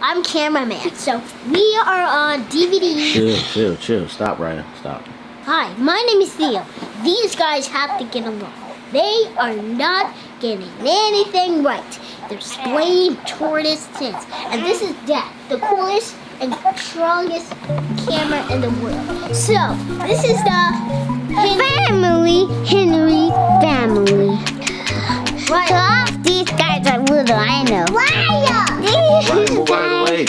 I'm cameraman, so we are on DVD. Chill. Stop, Ryan. Stop. Hi, my name is Theo. These guys have to get along. They are not getting anything right. They're spraying tortoise tints. And this is Dad, the coolest and strongest camera in the world. So, this is the Henry family. Right. So, these guys are little, I know. Ryan, move out of the way.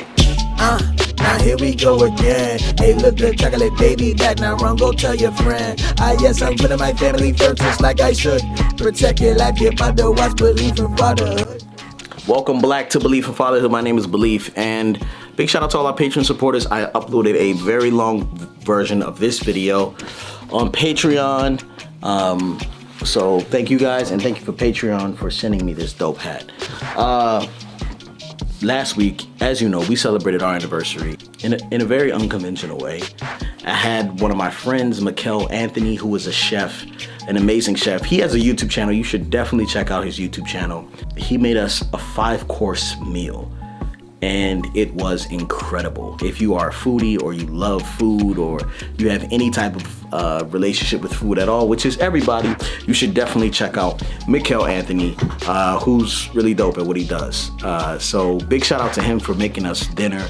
Now here we go again. Hey, look, the chocolate baby back. Now run, go tell your friend. Yes, I'm putting my family first, just like I should. Protect your life, your mother, watch Belief in Fatherhood. Welcome back to Belief in Fatherhood. My name is Belief, and big shout out to all our Patreon supporters. I uploaded a very long version of this video on Patreon. So thank you guys, and thank you for Patreon for sending me this dope hat. Last week, as you know, we celebrated our anniversary in a very unconventional way. I had one of my friends, Mikkel Anthony, who is a chef, an amazing chef. He has a YouTube channel. You should definitely check out his YouTube channel. He made us a 5-course meal, and it was incredible. If you are a foodie, or you love food, or you have any type of relationship with food at all, which is everybody, you should definitely check out Mikkel Anthony, who's really dope at what he does. So big shout out to him for making us dinner.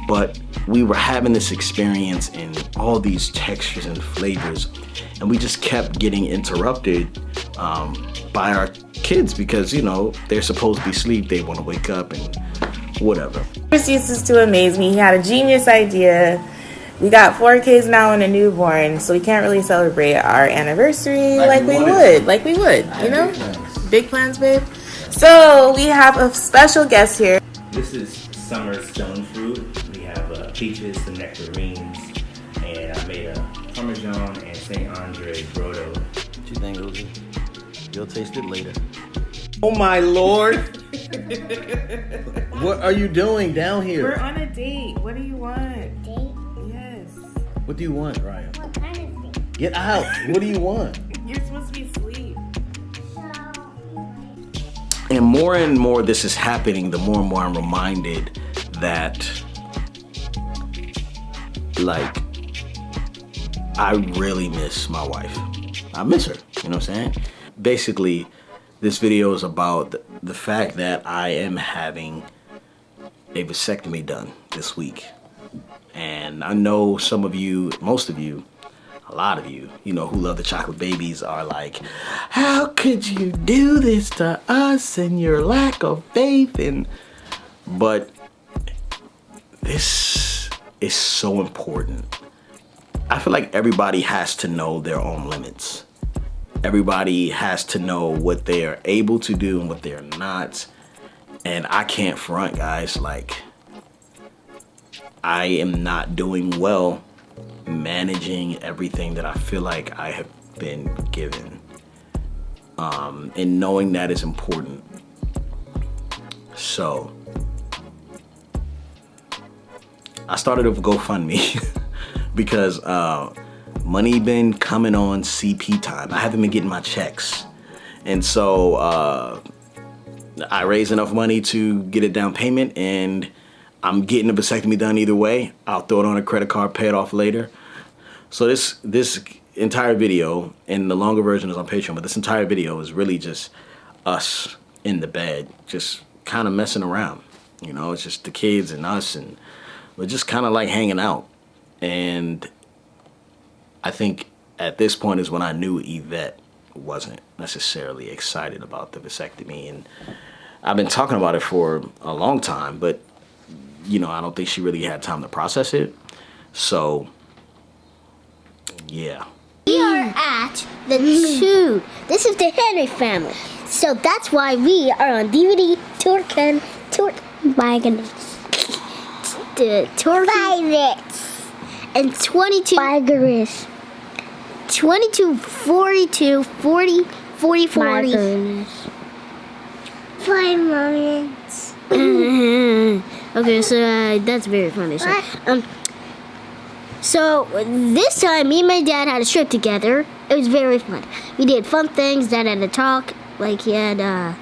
But we were having this experience in all these textures and flavors, and we just kept getting interrupted by our kids because, you know, they're supposed to be asleep, they want to wake up and whatever. Chris used to amaze me. He had a genius idea. We got 4 kids now and a newborn, so we can't really celebrate our anniversary like we would, you know? Big plans, babe. So we have a special guest here. This is summer stone fruit. We have peaches, some nectarines, and I made a Parmesan and St. Andre Grotto. What you think, Uzi? You'll taste it later. Oh my lord! What are you doing down here? We're on a date. What do you want? Date? Yes. What do you want, Ryan? What kind of thing? Get out. What do you want? You're supposed to be asleep. And more this is happening, the more and more I'm reminded that, like, I really miss my wife. I miss her, you know what I'm saying? Basically, this video is about the fact that I am having a vasectomy done this week. And I know some of you, most of you, a lot of you, you know, who love the chocolate babies are like, how could you do this to us and your lack of faith? But this is so important. I feel like everybody has to know their own limits. Everybody has to know what they are able to do and what they're not. And I can't front, guys. Like, I am not doing well managing everything that I feel like I have been given. And knowing that is important. So, I started a GoFundMe because money been coming on CP time. I haven't been getting my checks. And so I raised enough money to get a down payment, and I'm getting a vasectomy done either way. I'll throw it on a credit card, pay it off later. So this entire video, and the longer version is on Patreon, but this entire video is really just us in the bed, just kind of messing around. You know, it's just the kids and us, and we're just kind of like hanging out. And I think at this point is when I knew Yvette wasn't necessarily excited about the vasectomy. And I've been talking about it for a long time, but, you know, I don't think she really had time to process it. So, yeah. We are at the two. This is the Henry family. So that's why we are on DVD. Turkey. The Turkey. And 22. 22, 42, 40, 40, 40. 5 moments. Okay, so that's very funny. So this time, me and my dad had a trip together. It was very fun. We did fun things. Dad had a talk. Like, he had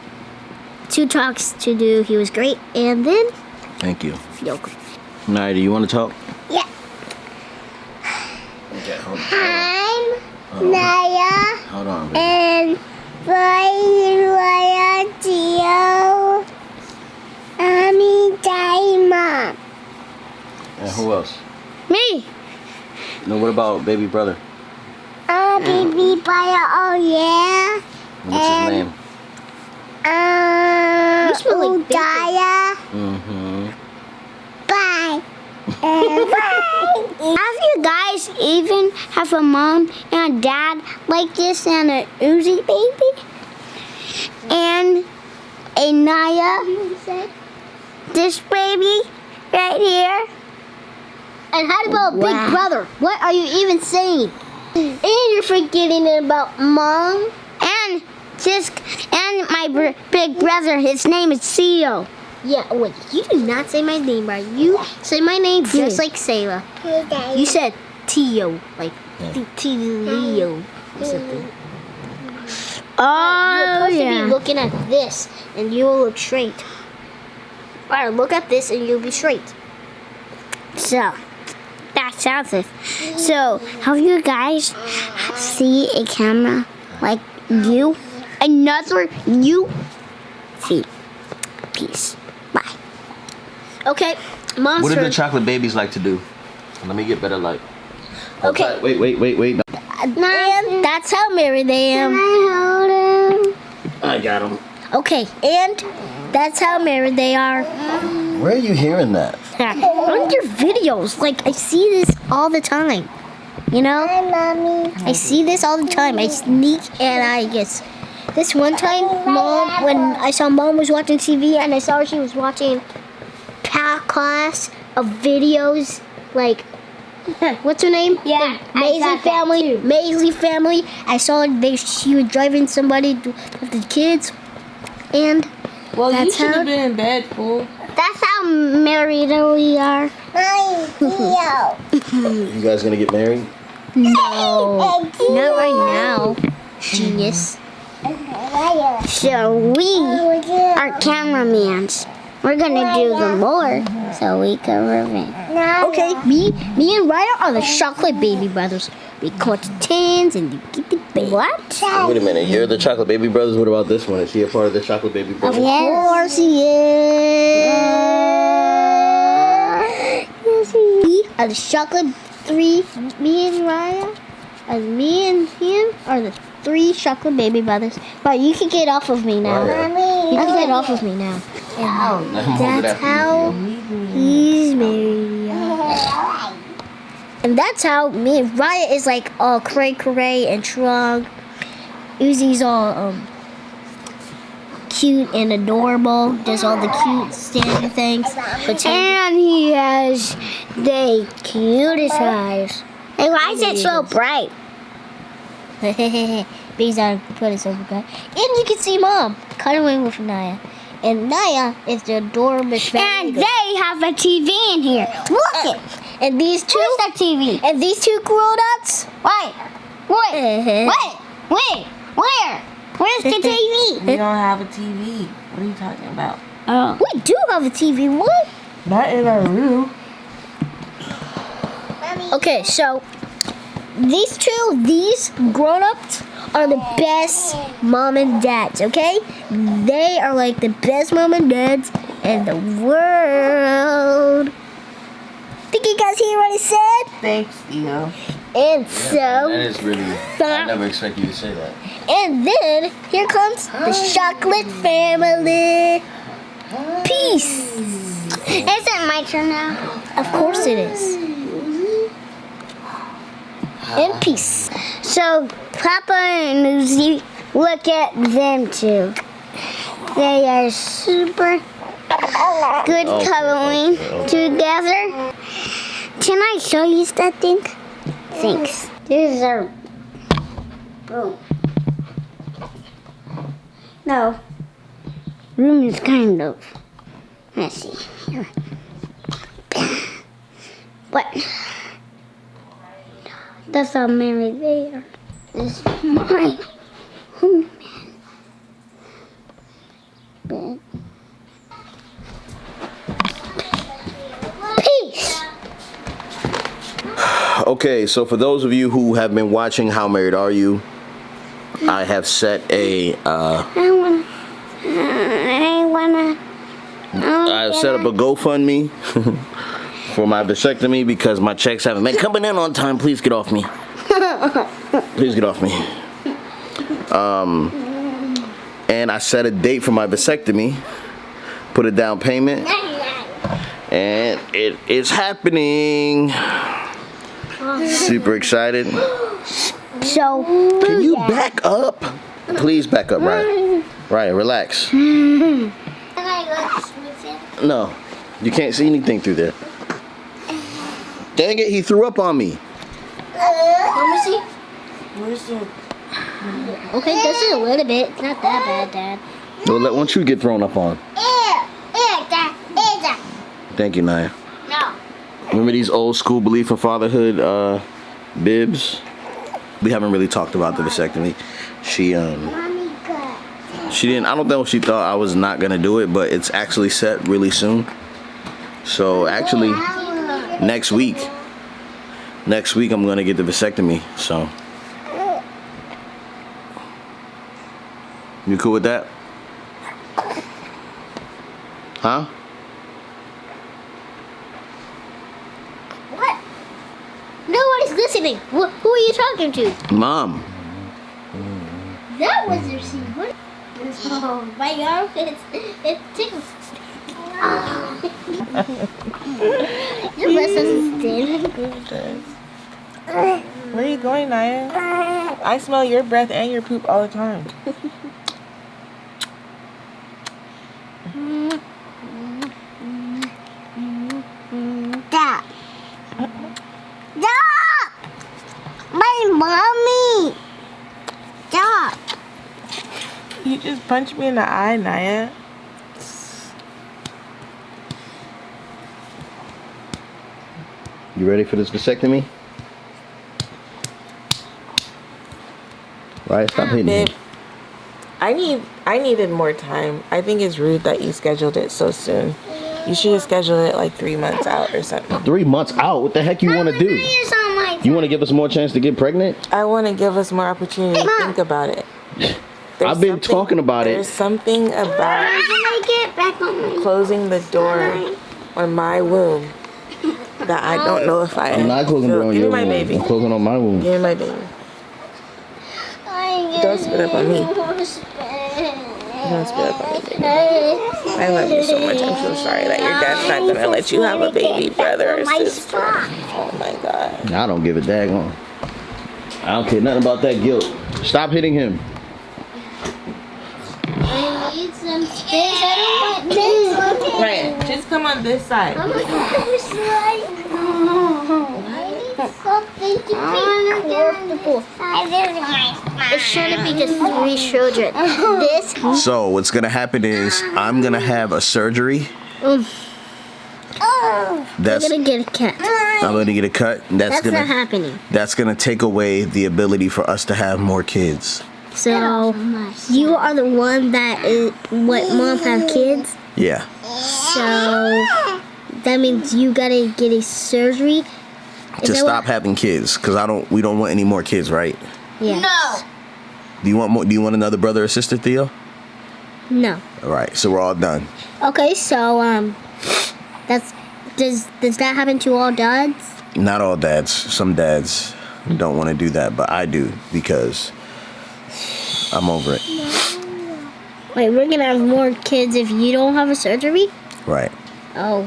2 talks to do. He was great. And then Thank you. You're welcome. Naya, do you want to talk? Yeah. Okay, hold on. I'm Naya Hold on, baby. and Raya Gio. Daddy, Mom. And who else? Me. No, what about baby brother? Baby Baya, oh yeah. What's his name? You smell like bacon. Udaya. Mm-hmm. Bye. Bye. Have you guys even have a mom and a dad like this and a Uzi baby? And a Naya, this baby right here. And how about Big Brother? What are you even saying? And you're forgetting about Mom. And my big brother, his name is Theo. Yeah, wait, you do not say my name right. You say my name just like Sayla. You said Tio, like Tio or something. Oh, you're supposed to be looking at this, and you will look straight. Alright, look at this, and you'll be straight. So, that sounds it. So, have you guys see a camera like you? Another you? See. Peace. Bye. Okay, Mom's What do the turn. chocolate babies like to do? Let me get better light. Okay. Wait. And that's how married I am. I got him. Okay, and that's how married they are. Where are you hearing that? On your videos, like I see this all the time. You know? Hi, Mommy. I see this all the time. I sneak and I guess this one time, Mom, when I saw Mom was watching TV and I saw she was watching class of videos like what's her name? Yeah, I Maisie got that Family. too. Maisie Family. I saw she was driving somebody with the kids, and Well, you That's should how- have been in bed, fool. that's how married we are. You guys gonna get married? No, not right now. Genius. So we are cameramans. We're gonna do the more so we can revenge. Okay, me and Ryder are the chocolate baby brothers. We cut the tins and you get the baby. What? Wait a minute, you're the chocolate baby brothers. What about this one? Is she a part of the chocolate baby brothers? Of course he is. We are the chocolate three. Me and Raya, and me and him are the three chocolate baby brothers. But you can get off of me now. Raya. You can get off of me now. And that's how he's married. And that's how me and Raya is like all cray and shrug. Uzi's all cute and adorable, does all the cute standard things. And he has the cutest eyes. Hey, why is it so bright? Because I put it so bright. And you can see Mom cuddling with Naya. And Naya is the adorable family. And they have a TV in here. Look it. And these two. Where's the TV? And these two grown-ups. Wait. Where? Where's the TV? We don't have a TV. What are you talking about? Oh. We do have a TV. What? Not in our room. Okay, so these grown-ups are the best mom and dads, okay? They are like the best mom and dads in the world. Think you guys hear what I said? Thanks, Theo. And so, That is really. I never expect you to say that. and then here comes the chocolate family. Peace. Is it my turn now? Of course it is. And peace. So, Papa and Uzi, look at them two. They are super good cuddling together. Can I show you something? Thanks. These are... Boom. No. Room is kind of messy. Here. But... That's how married they are. This is my home bed. Okay, so for those of you who have been watching How Married Are You, I have set I've set up a GoFundMe for my vasectomy because my checks haven't been coming in on time. Please get off me. Please get off me. And I set a date for my vasectomy, put a down payment, and it is happening. Super excited. So, Can you back up? Please back up, Ryan. Ryan, relax. No, you can't see anything through there. Dang it, he threw up on me. Let me see. Okay, this is a little bit. It's not that bad, Dad. Well, why don't you get thrown up on? Thank you, Naya. No. Remember these old school belief in fatherhood bibs? We haven't really talked about the vasectomy. She didn't, I don't know if she thought I was not gonna do it, but it's actually set really soon. So actually next week I'm gonna get the vasectomy. So you cool with that? Huh? What? Nobody's listening. Who are you talking to? Mom. That was your scene. What? Oh, my arm, it tickles. Your breath doesn't stink. Where are you going, Naya? I smell your breath and your poop all the time. Stop. Stop. My mommy. Stop. You just punched me in the eye, Naya. You ready for this vasectomy? Right, stop hitting me. Babe, I needed more time. I think it's rude that you scheduled it so soon. You should have scheduled it like 3 months out or something. 3 months out? What the heck you want to do? You want to give us more chance to get pregnant? I want to give us more opportunity to think about it. I've been talking about There's it. something about closing the door on my womb that I don't know if I. I'm not closing the door on Give your me my womb. baby. I'm closing on my womb. Give me my baby. Don't spit up on me. Don't spit up on me, baby. I love you so much. I'm so sorry that your dad's not gonna let you have a baby brother or sister. Oh my god. I don't give a daggone. I don't care nothing about that guilt. Stop hitting him. I need some space. I don't want this. Right, just come on this side. I'm on this side. I need something to be comfortable. It shouldn't be just 3 children. This. So what's gonna happen is I'm gonna have a surgery. That's I'm gonna get a cut. I'm gonna get a cut. That's not happening. That's gonna take away the ability for us to have more kids. So you are the one that is what mom have kids. Yeah. So that means you gotta get a surgery To stop having kids, because we don't want any more kids, right? Yeah. No. Do you want more? Do you want another brother or sister, Theo? No. All right, so we're all done. Okay, so does that happen to all dads? Not all dads. Some dads don't want to do that, but I do because I'm over it. Wait, we're gonna have more kids if you don't have a surgery? Right. Oh.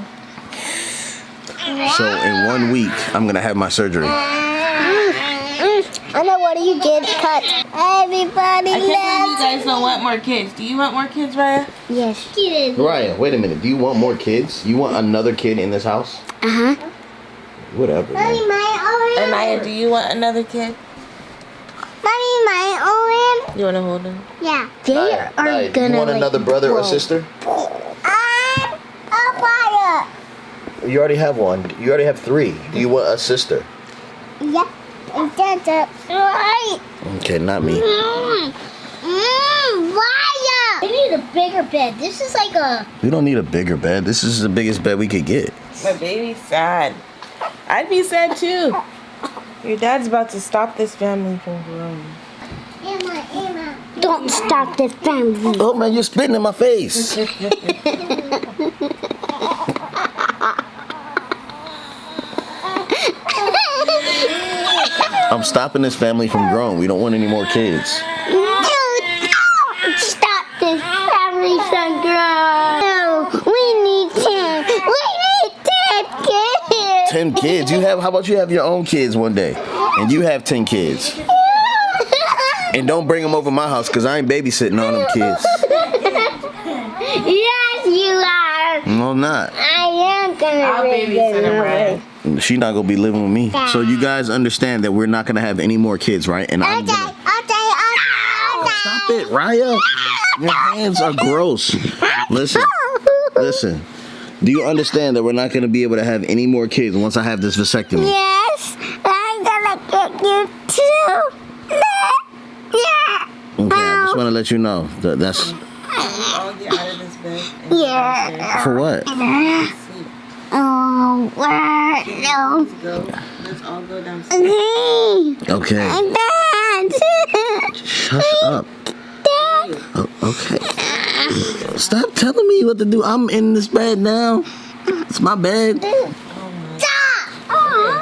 So in 1 week, I'm gonna have my surgery. I know. What do you get cut? Everybody I can't believe you guys don't want more kids. Do you want more kids, Raya? Yes. Ryan, wait a minute. Do you want more kids? You want another kid in this house? Uh-huh. Whatever. Man. And Naya, do you want another kid? You want to hold him? Yeah. They Naya, are Naya, do gonna. you want another brother or sister? You already have one. You already have 3. Do you want a sister? Yeah. That's right. Okay, not me. We need a bigger bed. This is like a. We don't need a bigger bed. This is the biggest bed we could get. My baby's sad. I'd be sad too. Your dad's about to stop this family from growing. Don't stop the family. Oh man, you're spitting in my face. I'm stopping this family from growing. We don't want any more kids. Stop this family from growing. No, we need 10. We need 10 kids. 10 kids? How about you have your own kids one day? And you have 10 kids. And don't bring them over my house because I ain't babysitting all them kids. Yes, you are. No, I'm not. I am gonna I'll babysit him, right? She's not gonna be living with me. So you guys understand that we're not gonna have any more kids, right? And I'm gonna... Stop it, Raya. Your hands are gross. Listen. Do you understand that we're not gonna be able to have any more kids once I have this vasectomy? Yes, I'm gonna get you too. Okay, I just wanna let you know that that's... I'll get out of this bed. Yeah. For what? Oh, what? No. Let's all go downstairs. Okay. Dad. Shut up. Okay. Stop telling me what to do. I'm in this bed now. It's my bed.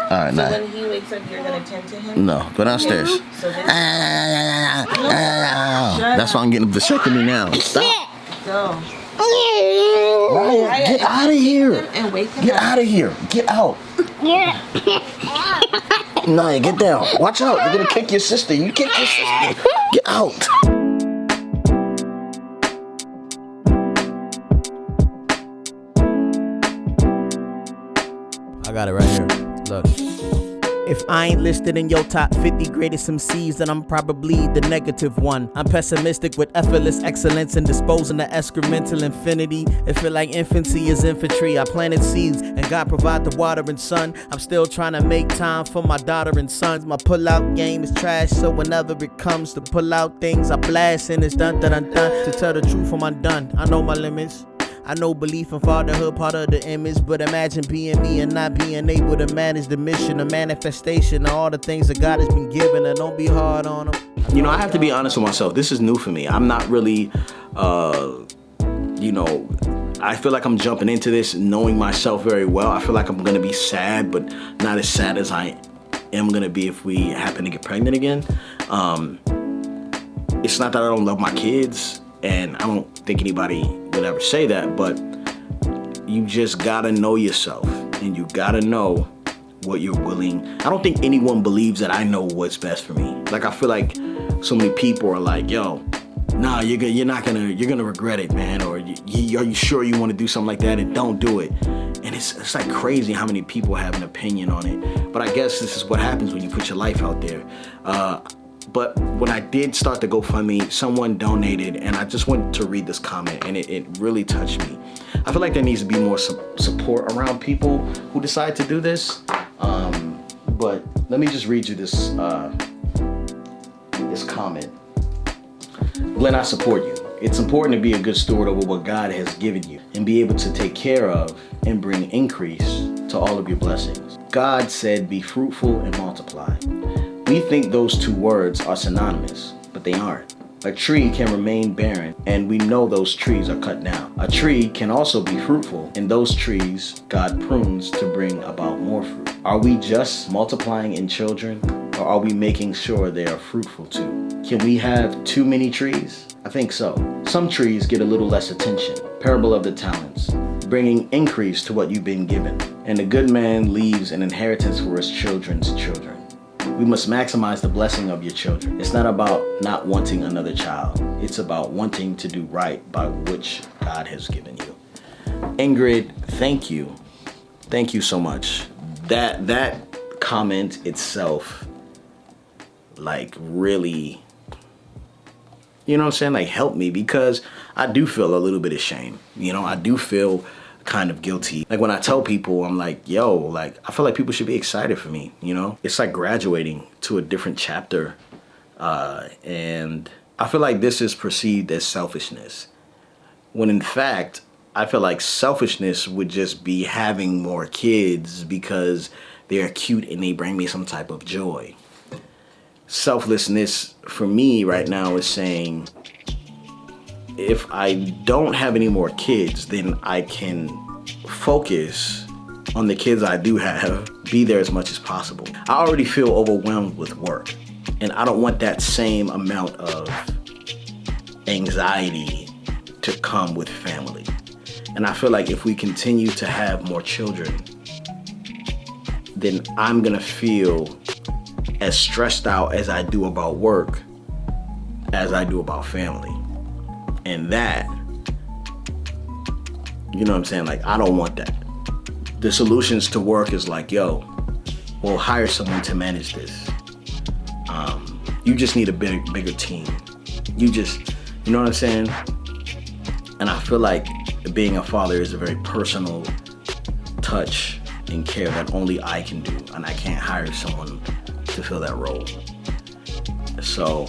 All right, now. When he wakes up, you're gonna tend to him? No, go downstairs. So this That's why I'm getting a vasectomy now. Stop. go. Raya, get out of here. And wake him Get up. out of here. Get out. Naya, get down. Watch out. You're gonna kick your sister. You kick your sister. Get out. I got it right here. Look. If I ain't listed in your top 50 greatest MCs, then I'm probably the negative one. I'm pessimistic with effortless excellence and disposing of excremental infinity. It feel like infancy is infantry. I planted seeds and God provide the water and sun. I'm still trying to make time for my daughter and sons. My pull-out game is trash, so whenever it comes to pull out things, I blast and it's done, done, done, done. To tell the truth, I'm undone. I know my limits. I know belief in fatherhood, part of the image, but imagine being me and not being able to manage the mission, the manifestation of all the things that God has been given, and don't be hard on them. You know, I have to be honest with myself. This is new for me. I'm not really, I feel like I'm jumping into this knowing myself very well. I feel like I'm gonna be sad, but not as sad as I am gonna be if we happen to get pregnant again. It's not that I don't love my kids, and I don't think anybody would ever say that, but you just gotta know yourself, and you gotta know what you're willing. I don't think anyone believes that I know what's best for me. Like, I feel like so many people are like, yo, nah, you're gonna regret it, man, or are you sure you want to do something like that, and don't do it. And it's like crazy how many people have an opinion on it. But I guess this is what happens when you put your life out there. But when I did start the GoFundMe, someone donated, and I just wanted to read this comment, and it really touched me. I feel like there needs to be more support around people who decide to do this. But let me just read you this comment. Glenn, I support you. It's important to be a good steward over what God has given you and be able to take care of and bring increase to all of your blessings. God said, be fruitful and multiply. We think those two words are synonymous, but they aren't. A tree can remain barren, and we know those trees are cut down. A tree can also be fruitful, and those trees God prunes to bring about more fruit. Are we just multiplying in children, or are we making sure they are fruitful too? Can we have too many trees? I think so. Some trees get a little less attention. Parable of the talents, bringing increase to what you've been given. And a good man leaves an inheritance for his children's children. We must maximize the blessing of your children. It's not about not wanting another child. It's about wanting to do right by which God has given you. Ingrid, thank you. Thank you so much. That comment itself, like, really, you know what I'm saying? Like, helped me, because I do feel a little bit of shame. You know, I do feel kind of guilty. Like, when I tell people, I'm like, yo, like, I feel like people should be excited for me, you know? It's like graduating to a different chapter. And I feel like this is perceived as selfishness, when in fact, I feel like selfishness would just be having more kids because they're cute and they bring me some type of joy. Selflessness for me right now is saying, if I don't have any more kids, then I can focus on the kids I do have, be there as much as possible. I already feel overwhelmed with work, and I don't want that same amount of anxiety to come with family. And I feel like if we continue to have more children, then I'm gonna feel as stressed out as I do about work as I do about family. And that, you know what I'm saying? Like, I don't want that. The solutions to work is like, yo, we'll hire someone to manage this. You just need a bigger team. You know what I'm saying? And I feel like being a father is a very personal touch and care that only I can do. And I can't hire someone to fill that role. So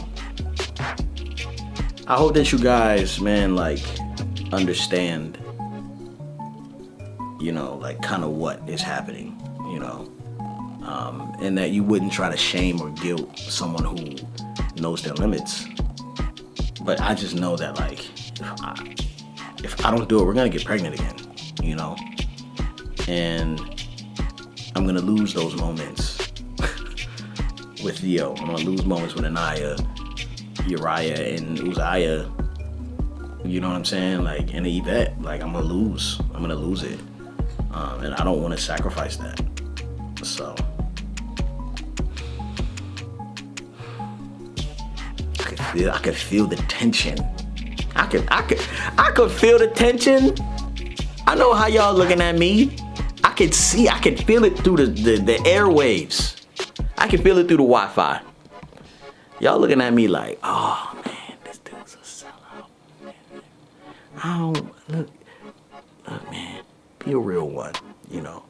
I hope that you guys, man, like, understand, you know, like, kind of what is happening, you know, and that you wouldn't try to shame or guilt someone who knows their limits. But I just know that, like, if I don't do it, we're gonna get pregnant again, you know, and I'm gonna lose those moments with Theo. I'm gonna lose moments with Anaya, Uriah, and Uzziah, you know what I'm saying? Like, and Yvette, like, I'm gonna lose it. And I don't want to sacrifice that. So I could feel the tension. I could feel the tension. I know how y'all looking at me. I could feel it through the airwaves. I can feel it through the Wi-Fi. Y'all looking at me like, oh man, this dude's a sellout. I don't look, man, be a real one, you know.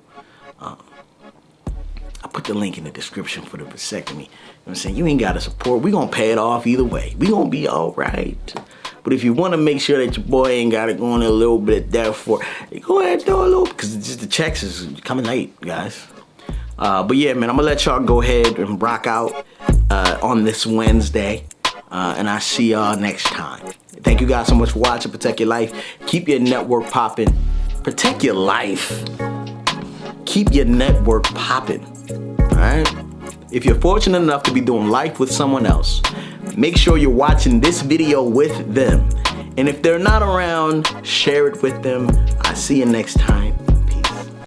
I put the link in the description for the vasectomy. You know what I'm saying? You ain't got to support. We gonna pay it off either way. We gonna be all right. But if you want to make sure that your boy ain't got it going a little bit there for, go ahead and throw a little, because just the checks is coming late, guys. But yeah, man, I'm gonna let y'all go ahead and rock out on this Wednesday. And I see y'all next time. Thank you guys so much for watching. Protect your life. Keep your network popping. Protect your life. Keep your network popping. Alright? If you're fortunate enough to be doing life with someone else, make sure you're watching this video with them. And if they're not around, share it with them. I'll see you next time.